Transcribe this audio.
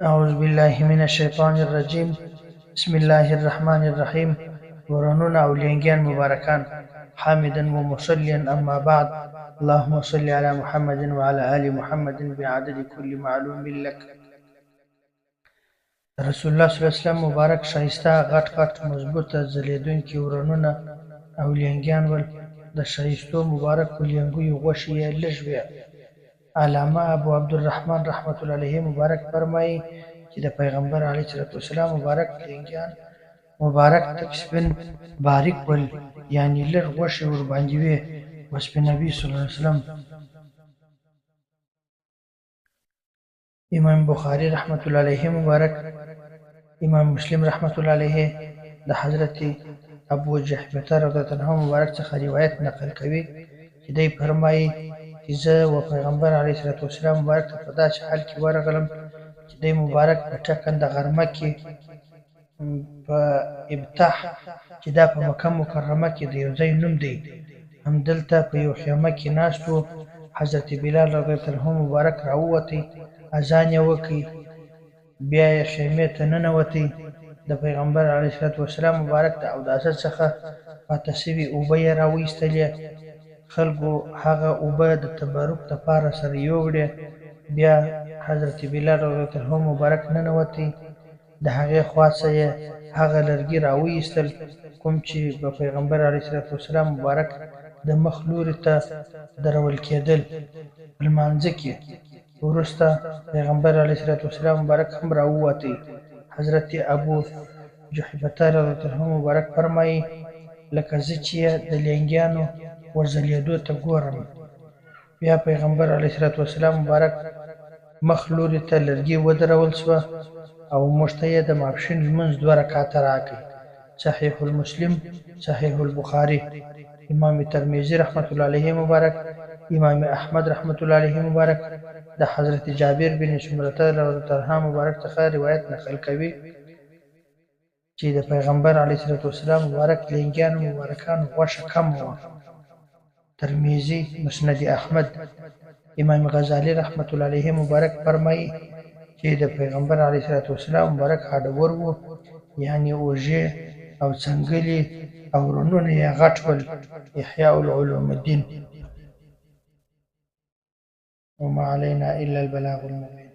أعوذ بالله من الشيطان الرجيم. بسم الله الرحمن الرحيم. ورنون أولينجان مباركان حامدا ومصليا أما بعد. اللهم صل على محمد وعلى آل محمد بعدد كل معلوم لك. رسول الله صلی الله علیه وسلم مبارک شایسته غټ مضبوطه ځلیدونکي ورنونه او لینګیان ول. د شایستو مبارک لینګیو غوښې یې لږ وې. علامه ابو عبدالرحمن رحمت الله علیه مبارک فرمایي چې د پیغمبر علیه الصلوة والسلام مبارک لینګیان مبارک تک سپین باریک ول، یعنی لږ غوښې ورباندې وې. وصف نبی صلی الله علیه وسلم. امام بخاری رحمت الله علیه مبارک، امام مسلم رحمت الله علیه د حضرت ابو جحبته رضی الله عنه مبارک څخه روایت نقل کوي چې دی فرمایي چې زه و پیغمبر علیه الصلوة والسلام مبارک ته په داسې حال کې ورغلم چې دی مبارک په ټکنده غرمه کې په ابتح چې دا په مکه مکرمه کې د یو ځای نوم دی، همدلته په یو خیمه کې ناست و. حضرت بلال رضی الله عنه مبارک راووتی، اذان یې وکړ، بیا یې خیمې ته ننوتی. د پیغمبر علیه الصلوة والسلام مبارک د اوداسه څخه پاتې شوې اوبه یې راویستلې. خلکو هغه اوبه د تبرک دپاره سره یوړې. بیا حضرت بلال رضی الله عنه مبارک ننوتی، د هغې خوا څخه یې هغه لرګي راویستل کوم چې په پیغمبر علیه الصلوة والسلام مبارک د مخ لوري ته درول کېدل په لمانځه کې. وروسته پیغمبر علیه الصلوة والسلام مبارک هم راووتی. حضرت ابو جحبته رضی الله عنه مبارک فرمایي لکه زه چې د لینګیانو ورځلېدو ته ګورم. بیا پیغمبر علیه الصلوة والسلام مبارک مخ لوري ته لرګي ودرول سوه او موږ ته یې د ماپښین لمونځ 2 رکعته راکړ. صحیح المسلم، صحیح البخاري. امام ترمذي رحمت الله علیه مبارک، امام احمد رحمت الله علیه مبارک د حضرت جابر بن سمرة رضی الله عنه مبارک څخه روایت نقل کوي چې د پیغمبر علیه الصلوة والسلام مبارک لینګیانو مبارکانو غوښه کم وه. ترمذي، مسند احمد. امام غزالی رحمت الله علیه مبارک فرمایي چې د پیغمبر علیه الصلوة والسلام مبارک هډور وو، یعنی اوږې او څنګلې او رنونه یې غټ ول. احیاء العلوم الدین. وما علينا إلا البلاغ المبين.